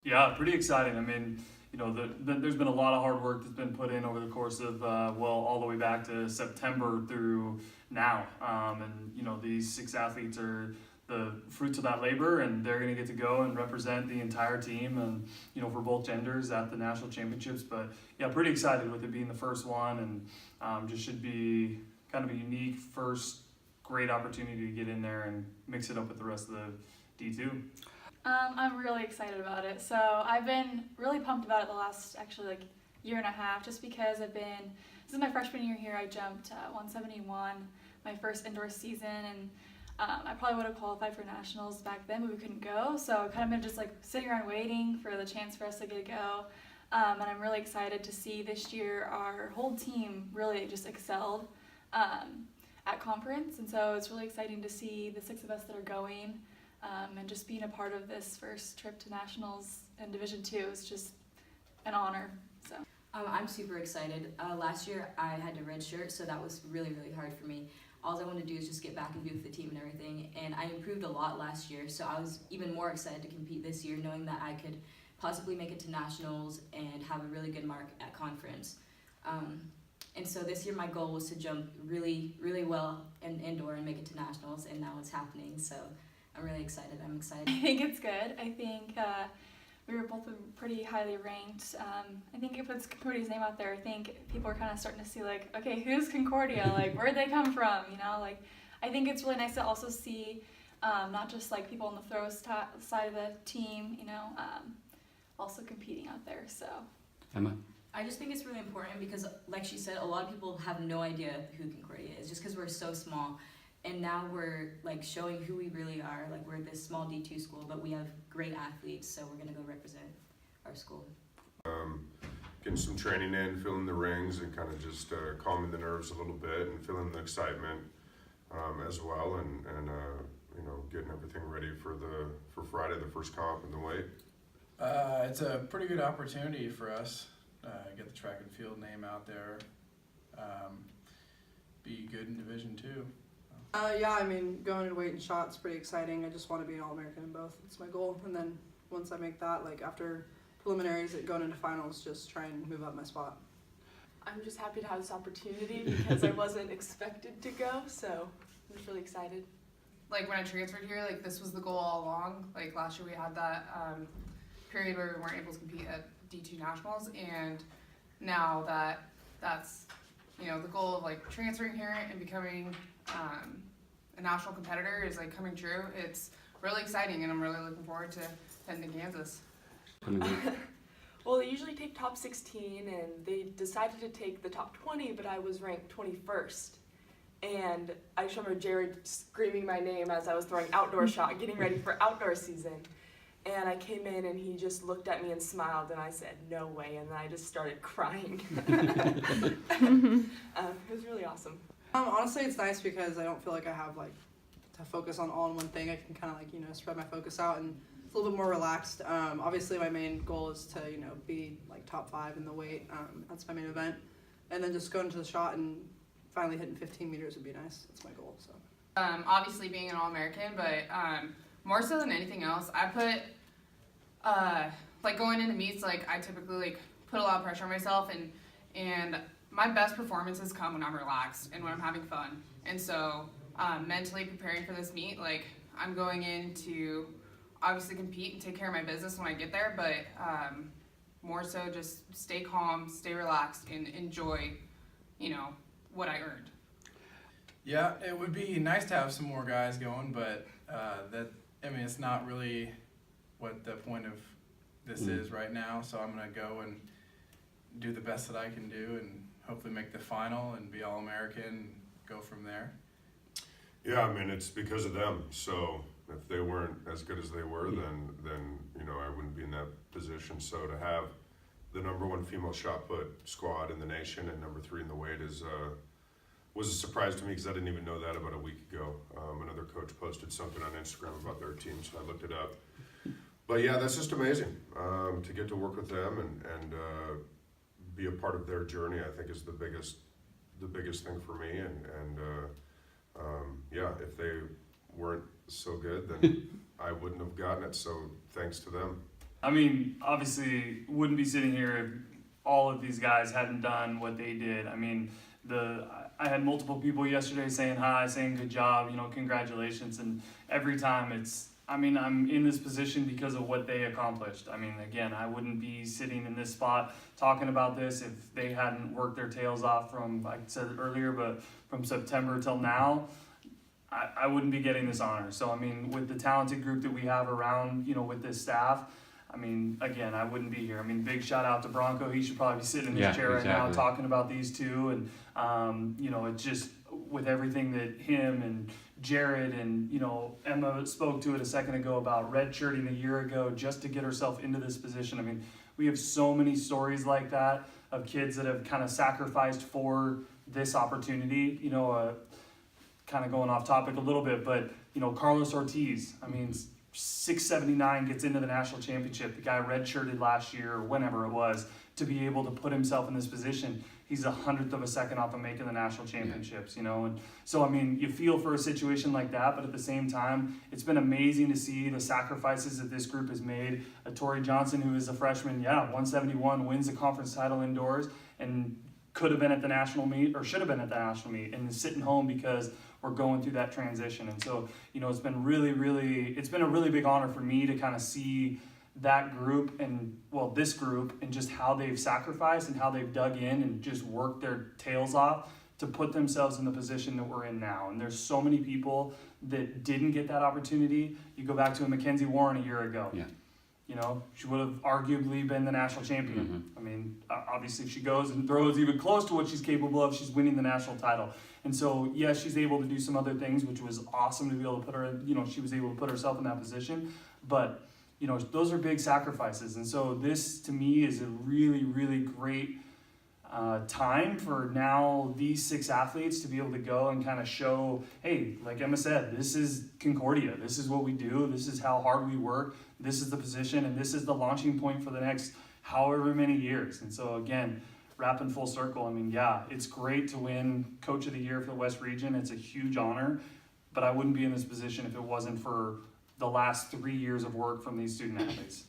Yeah, pretty exciting. I mean, there's been a lot of hard work that's been put in over the course of, all the way back to September through now. These six athletes are the fruits of that labor, and they're going to get to go and represent the entire team and, for both genders at the national championships. But yeah, pretty excited with it being the first one, and just should be kind of a unique first great opportunity to get in there and mix it up with the rest of the D2. I'm really excited about it. So I've been really pumped about it the last year and a half, just because this is my freshman year here. I jumped 171 my first indoor season, and I probably would have qualified for nationals back then, but we couldn't go. So I've kind of been just sitting around waiting for the chance for us to get to go. And I'm really excited to see this year our whole team really just excelled at conference. And so it's really exciting to see the six of us that are going. And just being a part of this first trip to nationals in Division II is just an honor. So I'm super excited. Last year I had to redshirt, so that was really, really hard for me. All I wanted to do is just get back and be with the team and everything, and I improved a lot last year, so I was even more excited to compete this year, knowing that I could possibly make it to nationals and have a really good mark at conference. And so this year my goal was to jump really, really well in indoor and make it to nationals, and now it's happening, so I'm really excited. I'm excited. I think it's good. I think we were both pretty highly ranked. I think if it's Concordia's name out there, I think people are kind of starting to see okay, who's Concordia? Where'd they come from? I think it's really nice to also see not just people on the throw side of the team, also competing out there. So Emma? I just think it's really important because, like she said, a lot of people have no idea who Concordia is, just because we're so small. And now we're showing who we really are. We're this small D2 school, but we have great athletes, so we're gonna go represent our school. Getting some training in, filling the rings, and kind of just calming the nerves a little bit, and feeling the excitement as well, and getting everything ready for Friday, the first comp and the weight. It's a pretty good opportunity for us. Get the track and field name out there. Be good in Division II. Going into weight and shot's pretty exciting. I just want to be an All-American in both. It's my goal. And then once I make that, after preliminaries, going into finals, just try and move up my spot. I'm just happy to have this opportunity because I wasn't expected to go, so I'm just really excited. When I transferred here, this was the goal all along. Last year we had that period where we weren't able to compete at D2 Nationals, and now that's the goal of transferring here and becoming a national competitor is coming true. It's really exciting, and I'm really looking forward to heading to Kansas. Well, they usually take top 16, and they decided to take the top 20, but I was ranked 21st. And I just remember Jared screaming my name as I was throwing outdoor shot, getting ready for outdoor season. And I came in, and he just looked at me and smiled, and I said, "No way," and then I just started crying. It was really awesome. Honestly, it's nice because I don't feel like I have to focus on all in one thing. I can kind of spread my focus out, and it's a little bit more relaxed. Obviously, my main goal is to be top 5 in the weight. That's my main event, and then just going to the shot and finally hitting 15 meters would be nice. That's my goal. So obviously being an All-American, but more so than anything else, I put going into meets, I typically put a lot of pressure on myself, and my best performances come when I'm relaxed and when I'm having fun. And so mentally preparing for this meet, I'm going in to obviously compete and take care of my business when I get there, but more so just stay calm, stay relaxed, and enjoy, what I earned. Yeah, it would be nice to have some more guys going, but it's not really what the point of this is right now. So I'm gonna go and do the best that I can do, and hopefully make the final and be All-American and go from there. Yeah, it's because of them. So if they weren't as good as they were, then I wouldn't be in that position. So to have the #1 female shot put squad in the nation and #3 in the weight was a surprise to me, because I didn't even know that about a week ago. Another coach posted something on Instagram about their team, so I looked it up. But yeah, that's just amazing to get to work with them and be a part of their journey. I think is the biggest thing for me. And if they weren't so good, then I wouldn't have gotten it. So thanks to them. I mean, obviously, wouldn't be sitting here if all of these guys hadn't done what they did. I mean, I had multiple people yesterday saying hi, saying good job, congratulations, and every time I'm in this position because of what they accomplished. I mean, again, I wouldn't be sitting in this spot talking about this if they hadn't worked their tails off from, like I said earlier, but from September till now. I wouldn't be getting this honor. So, I mean, with the talented group that we have around, with this staff, I mean, again, I wouldn't be here. I mean, big shout out to Bronco. He should probably be sitting in his chair right now talking about these two. And, it's just with everything that him and Jared and, Emma spoke to it a second ago about redshirting a year ago just to get herself into this position. I mean, we have so many stories like that of kids that have kind of sacrificed for this opportunity, kind of going off topic a little bit, but, Carlos Ortiz, I mean, 679 gets into the national championship. The guy redshirted last year or whenever it was to be able to put himself in this position. He's 100th of a second off of making the national championships, and so, I mean, you feel for a situation like that, but at the same time, it's been amazing to see the sacrifices that this group has made. Torrey Johnson, who is a freshman, 171, wins the conference title indoors and could have been at the national meet or should have been at the national meet and is sitting home because we're going through that transition. And so, it's been it's been a really big honor for me to kind of see that group and, this group and just how they've sacrificed and how they've dug in and just worked their tails off to put themselves in the position that we're in now. And there's so many people that didn't get that opportunity. You go back to a Mackenzie Warren a year ago. Yeah. She would have arguably been the national champion. I mean, obviously if she goes and throws even close to what she's capable of, she's winning the national title. And so, yes, she's able to do some other things, which was awesome to be able to put her, she was able to put herself in that position. But, those are big sacrifices. And so this, to me, is a really, really great time for now these 6 athletes to be able to go and kind of show, hey, like Emma said, this is Concordia. This is what we do. This is how hard we work. This is the position, and this is the launching point for the next however many years. And so, again, wrapping full circle, I mean, it's great to win Coach of the Year for the West Region. It's a huge honor, but I wouldn't be in this position if it wasn't for the last 3 years of work from these student athletes.